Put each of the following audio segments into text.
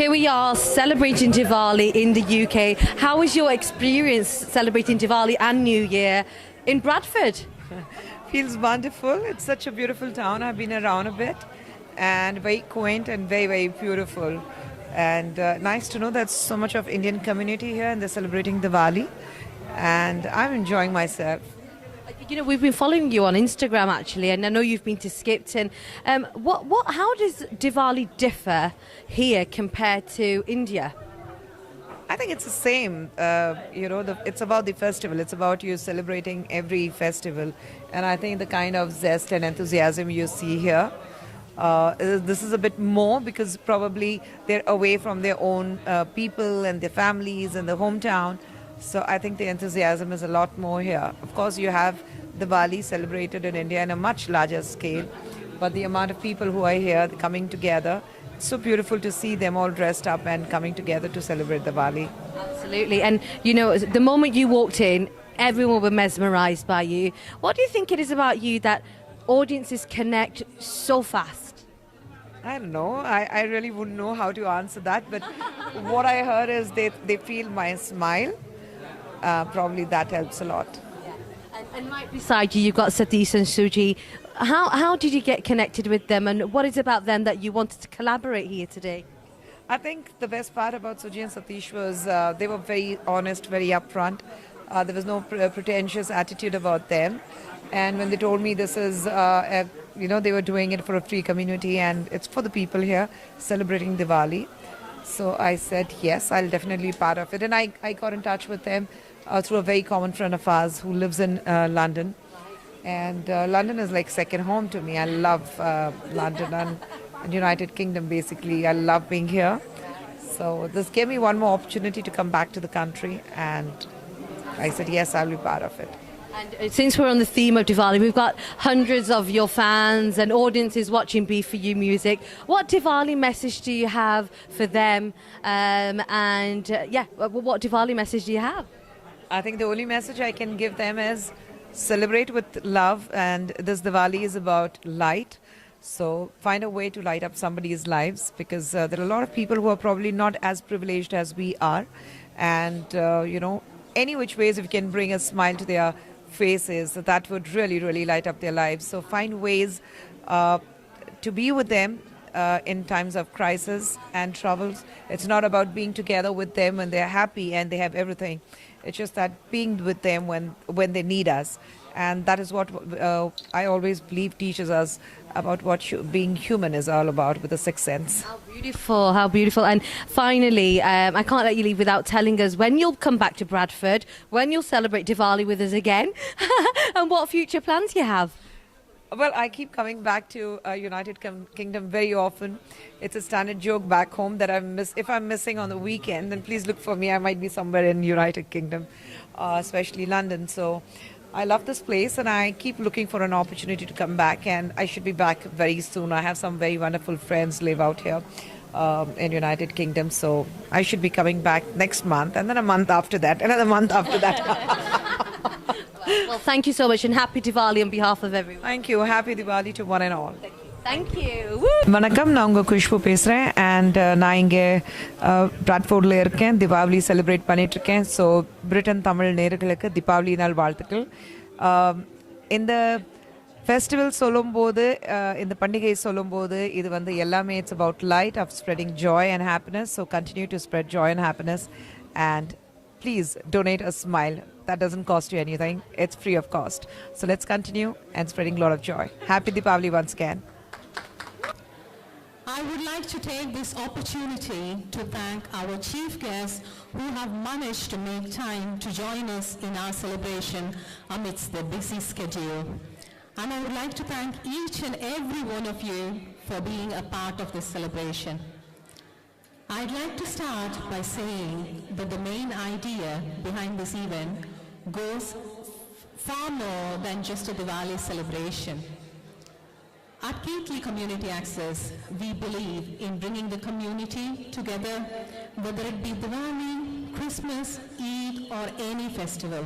here we are celebrating Diwali in the UK. How was your experience celebrating Diwali and New Year in Bradford? Feels wonderful. It's such a beautiful town. I've been around a bit and very quaint and very, very beautiful. And nice to know that so much of Indian community here and they're celebrating Diwali. And I'm enjoying myself. You know, we've been following you on Instagram actually, and I know you've been to Skipton. How does Diwali differ here compared to India? I think it's the same. It's about the festival. It's about you celebrating every festival. And I think the kind of zest and enthusiasm you see here, this is a bit more because probably they're away from their own people and their families and their hometown. So I think the enthusiasm is a lot more here. Of course, you have Diwali celebrated in India on a much larger scale, but the amount of people who are here coming together, it's so beautiful to see them all dressed up and coming together to celebrate Diwali. Absolutely. And, you know, the moment you walked in, everyone were mesmerized by you. What do you think it is about you that audiences connect so fast? I don't know. I really wouldn't know how to answer that, but what I heard is they feel my smile. Probably that helps a lot. Yeah. And right beside you, you've got Satish and Suji. How did you get connected with them, and what is about them that you wanted to collaborate here today? I think the best part about Suji and Satish was they were very honest, very upfront. There was no pretentious attitude about them. And when they told me this is, they were doing it for a free community and it's for the people here celebrating Diwali. So I said, yes, I'll definitely be part of it. And I got in touch with them through a very common friend of ours who lives in London. And London is like second home to me. I love London and United Kingdom, basically. I love being here. So this gave me one more opportunity to come back to the country. And I said, yes, I'll be part of it. And since we're on the theme of Diwali, we've got hundreds of your fans and audiences watching B4U Music. What Diwali message do you have for them? What Diwali message do you have? I think the only message I can give them is celebrate with love, and this Diwali is about light. So find a way to light up somebody's lives, because there are a lot of people who are probably not as privileged as we are. And, any which ways if you can bring a smile to their faces, that would really, really light up their lives. So find ways to be with them in times of crisis and troubles. It's not about being together with them when they're happy and they have everything. It's just that being with them when they need us. And that is what I always believe teaches us about what being human is all about, with the sixth sense. How beautiful, how beautiful. And finally, I can't let you leave without telling us when you'll come back to Bradford, when you'll celebrate Diwali with us again, and what future plans you have. Well, I keep coming back to United Kingdom very often. It's a standard joke back home that if I'm missing on the weekend, then please look for me. I might be somewhere in United Kingdom, especially London. So I love this place and I keep looking for an opportunity to come back, and I should be back very soon. I have some very wonderful friends live out here in United Kingdom, so I should be coming back next month, and then a month after that, another month after that. Well, thank you so much, and happy Diwali on behalf of everyone. Thank you. Happy Diwali to one and all. Thank you. Woo! வணக்கம், நான் உங்க குஷ்பு பேசுகிறேன். And நான் இங்கே பிராட்ஃபோர்டில் இருக்கேன். Deepavali celebrate பண்ணிகிட்ருக்கேன். So Britain Tamil நேயர்களுக்கு தீபாவளி நாள் வாழ்த்துக்கள். இந்த ஃபெஸ்டிவல் சொல்லும்போது, இந்த பண்டிகை சொல்லும்போது, இது வந்து எல்லாமே it's about light of spreading joy and happiness. So continue to spread joy and happiness, and please donate a smile. That doesn't cost you anything. It's free of cost. So let's continue and spreading a lot of joy. Happy Diwali once again. I would like to take this opportunity to thank our chief guests who have managed to make time to join us in our celebration amidst their busy schedule. And I would like to thank each and every one of you for being a part of this celebration. I'd like to start by saying that the main idea behind this event goes far more than just a Diwali celebration. At Keighley Community Access, we believe in bringing the community together, whether it be Diwali, Christmas, Eid, or any festival.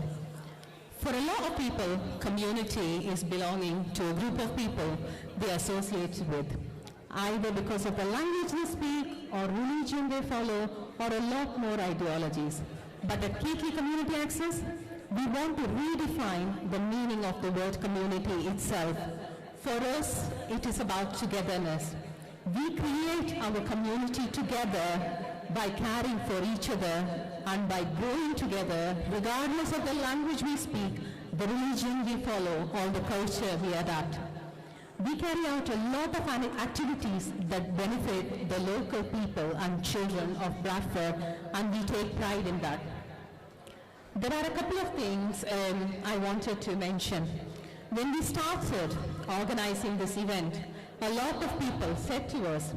For a lot of people, community is belonging to a group of people they associate with, either because of the language they speak or religion they follow, or a lot more ideologies. But at KK Community Access, we want to redefine the meaning of the word community itself. For us, it is about togetherness. We create our community together by caring for each other and by growing together, regardless of the language we speak, the religion we follow, or the culture we adapt. We carry out a lot of activities that benefit the local people and children of Bradford, and we take pride in that. There are a couple of things I wanted to mention. When we started organizing this event, a lot of people said to us,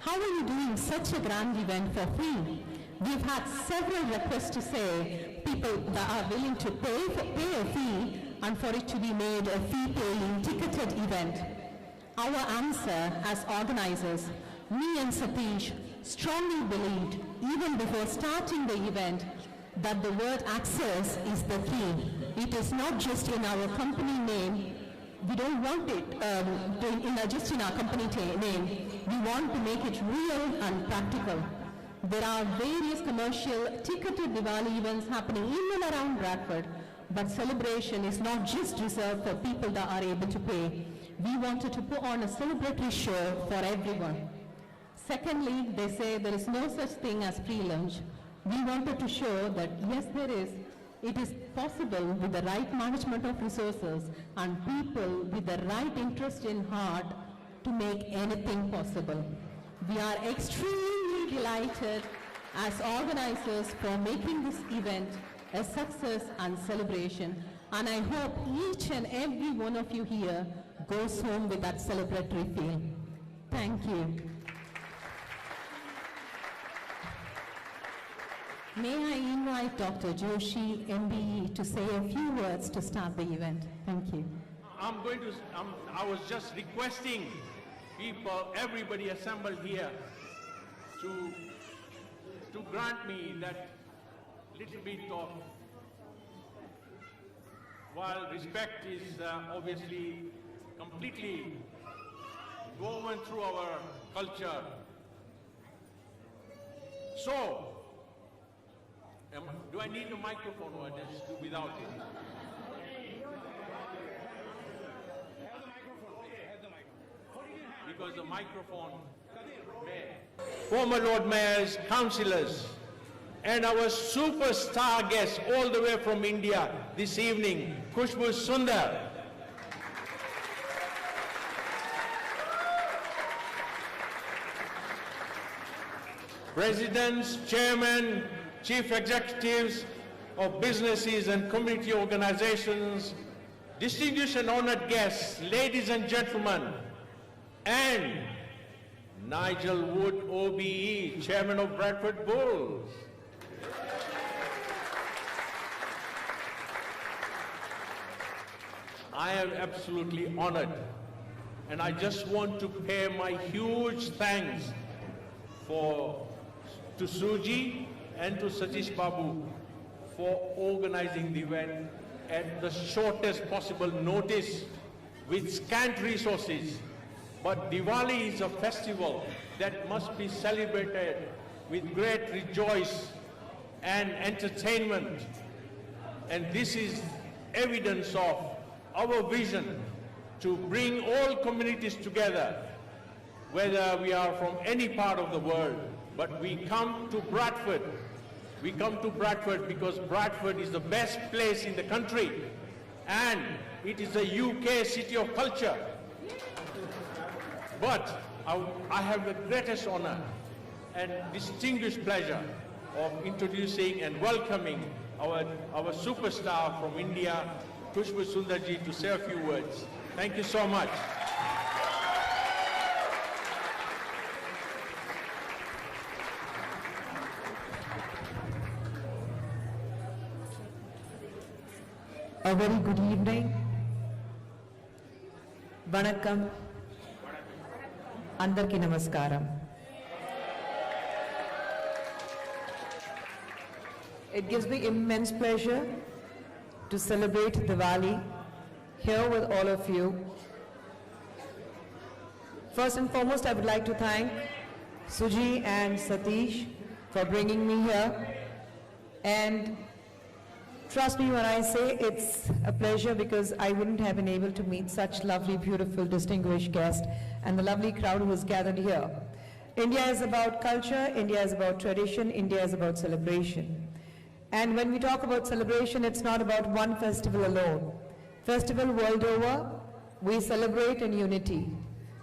"How are you doing such a grand event for free?" We've had several requests to say people that are willing to pay a fee and for it to be made a fee-paying, ticketed event. Our answer as organizers, me and Satish, strongly believed, even before starting the event, that the word access is the key. It is not just in our company name. We don't want it just in our company name. We want to make it real and practical. There are various commercial ticketed Diwali events happening in and around Bradford, but celebration is not just reserved for people that are able to pay. We wanted to put on a celebratory show for everyone. Secondly, they say there is no such thing as free lunch. We wanted to show that yes, there is. It is possible with the right management of resources and people with the right interest in heart to make anything possible. We are extremely delighted as organizers for making this event a success and celebration, and I hope each and every one of you here goes home with that celebratory feel. Thank you. May I invite Dr. Joshi, MBE, to say a few words to start the event. Thank you. I was just requesting people, everybody assembled here, to grant me that little bit of, while respect is obviously completely woven through our culture. So, do I need a microphone or just do without it? Because the microphone, former Lord Mayors, councillors, and our superstar guest all the way from India this evening, Khushbu Sundar. Presidents, chairmen, chief executives of businesses and community organizations, distinguished and honored guests, ladies and gentlemen, and Nigel Wood, OBE, chairman of Bradford Bulls. I am absolutely honored, and I just want to pay my huge thanks to Suji and to Satish Babu for organizing the event at the shortest possible notice with scant resources. But Diwali is a festival that must be celebrated with great rejoice and entertainment. And this is evidence of our vision to bring all communities together, whether we are from any part of the world. But we come to Bradford. We come to Bradford because Bradford is the best place in the country, and it is a UK city of culture. But I have the greatest honor and distinguished pleasure of introducing and welcoming our superstar from India, Khushbu Sundarji, to say a few words. Thank you so much. A very good evening. Vanakkam. Andarki namaskaram. It gives me immense pleasure to celebrate Diwali here with all of you. First and foremost, I would like to thank Suji and Satish for bringing me here. And trust me when I say it's a pleasure, because I wouldn't have been able to meet such lovely, beautiful, distinguished guests and the lovely crowd who has gathered here. India is about culture, India is about tradition, India is about celebration. And when we talk about celebration, it's not about one festival alone. Festival world over, we celebrate in unity.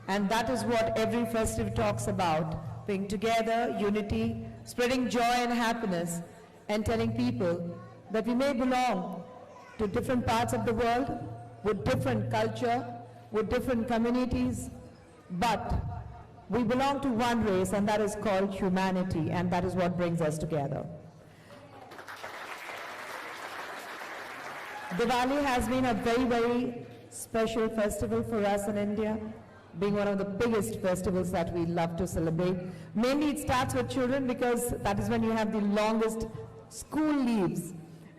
And that is what every festive talks about, being together, unity, spreading joy and happiness, and telling people that we may belong to different parts of the world, with different culture, with different communities, but we belong to one race, and that is called humanity, and that is what brings us together. Diwali has been a very, very special festival for us in India, being one of the biggest festivals that we love to celebrate. Mainly it starts with children, because that is when you have the longest school leaves.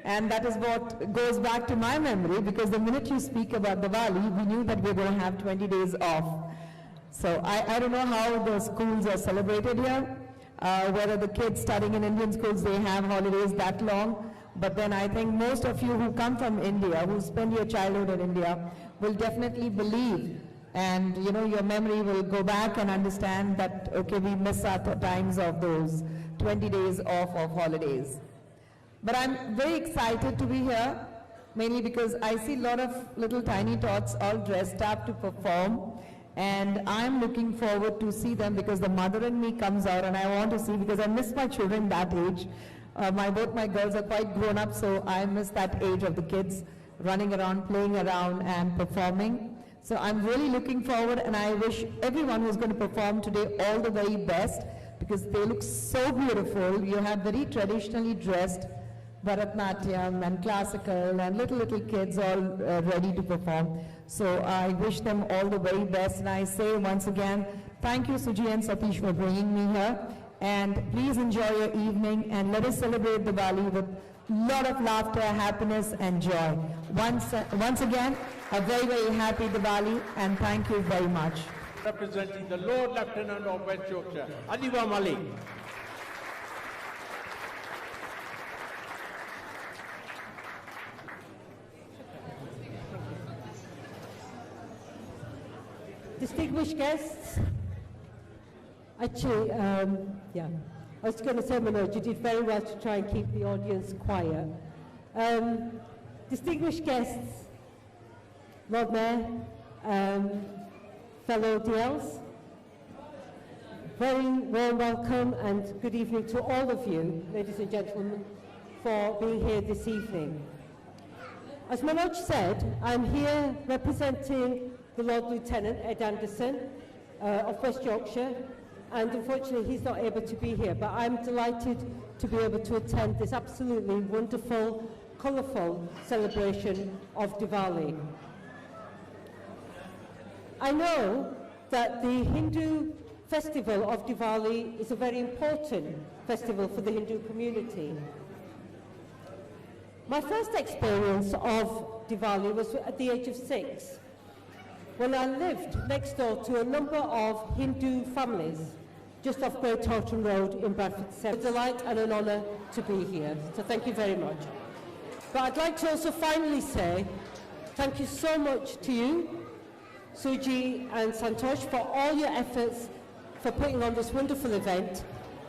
And that is what goes back to my memory, because the minute you speak about Diwali, we knew that we were going to have 20 days off. So I don't know how the schools are celebrated here, whether the kids studying in Indian schools, they have holidays that long. But then I think most of you who come from India, who spend your childhood in India, will definitely believe, and you know, your memory will go back and understand that, okay, we miss our times of those 20 days off of holidays. But I'm very excited to be here, mainly because I see a lot of little tiny tots all dressed up to perform, and I'm looking forward to see them, because the mother in me comes out, and I want to see, because I miss my children that age. Both my girls are quite grown up, so I miss that age of the kids running around, playing around, and performing. So I'm really looking forward, and I wish everyone who's going to perform today all the very best, because they look so beautiful. You have very traditionally dressed Bharatnatyam and classical and little kids all ready to perform. So I wish them all the very best, and I say once again, thank you Suji and Satish for bringing me here, and please enjoy your evening, and let us celebrate Diwali with a lot of laughter, happiness and joy. Once again, a very, very happy Diwali, and thank you very much. Representing the Lord Lieutenant of West Yorkshire, Adiba Malik. Distinguished guests, actually, I was going to say, Manoj, you did very well to try and keep the audience quiet. Distinguished guests, Lord Mayor, fellow DLs, very warm welcome and good evening to all of you, ladies and gentlemen, for being here this evening. As Manoj said, I'm here representing the Lord Lieutenant, Ed Anderson, of West Yorkshire, and unfortunately he's not able to be here, but I'm delighted to be able to attend this absolutely wonderful, colourful celebration of Diwali. I know that the Hindu festival of Diwali is a very important festival for the Hindu community. My first experience of Diwali was at the age of 6, when I lived next door to a number of Hindu families just off Great Horton Road in Bradford. It's a delight and an honour to be here, so thank you very much. But I'd like to also finally say thank you so much to you, Suji and Santosh, for all your efforts for putting on this wonderful event,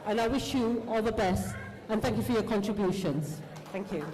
and I wish you all the best, and thank you for your contributions. Thank you.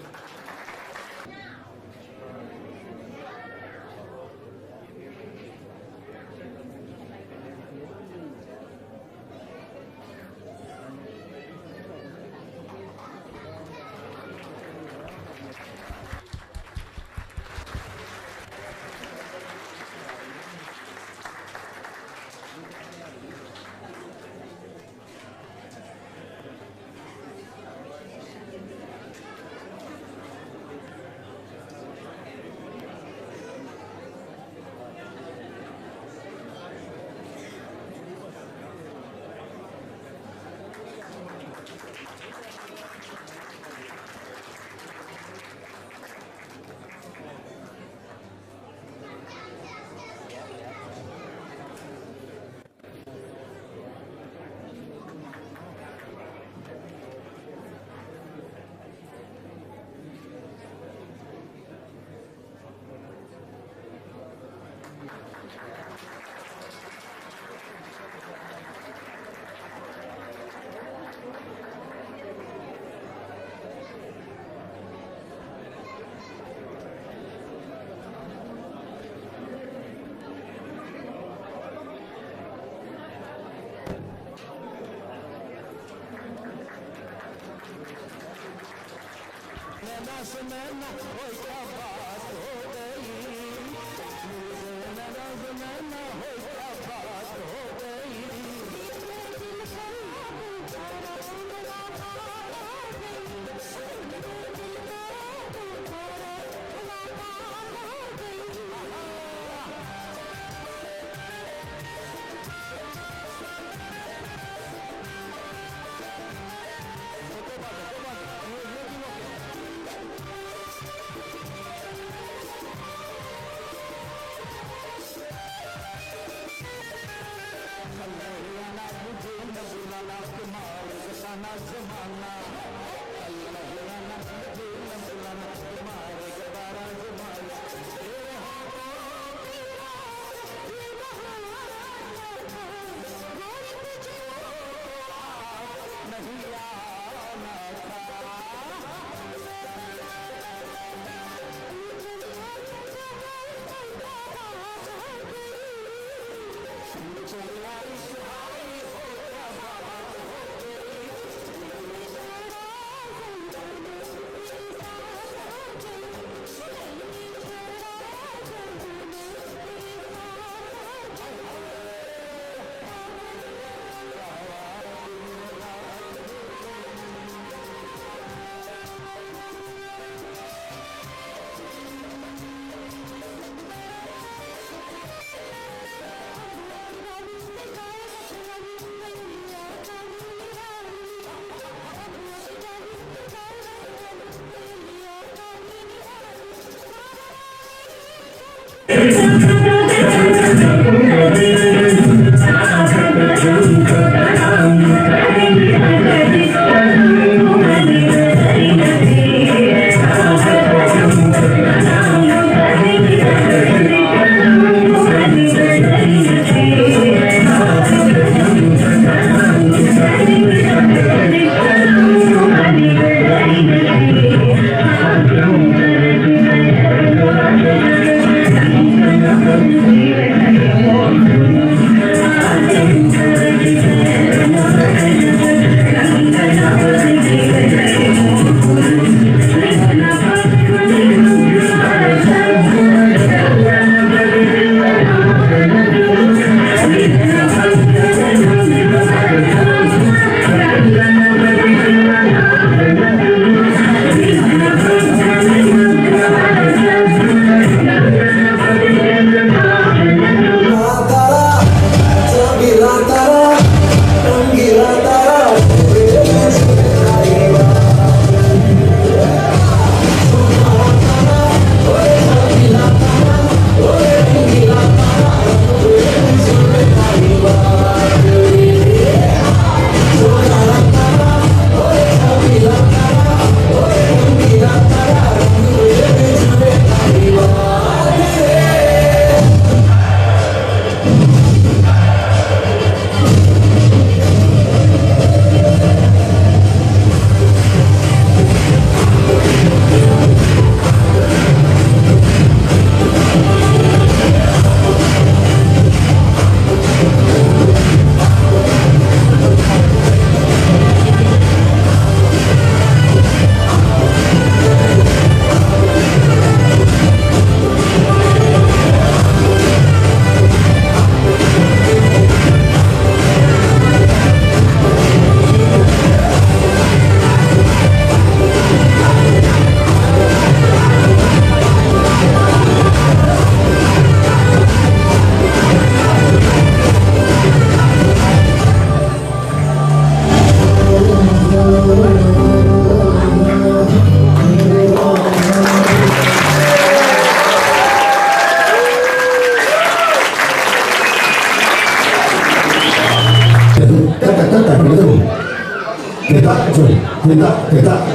hiện tại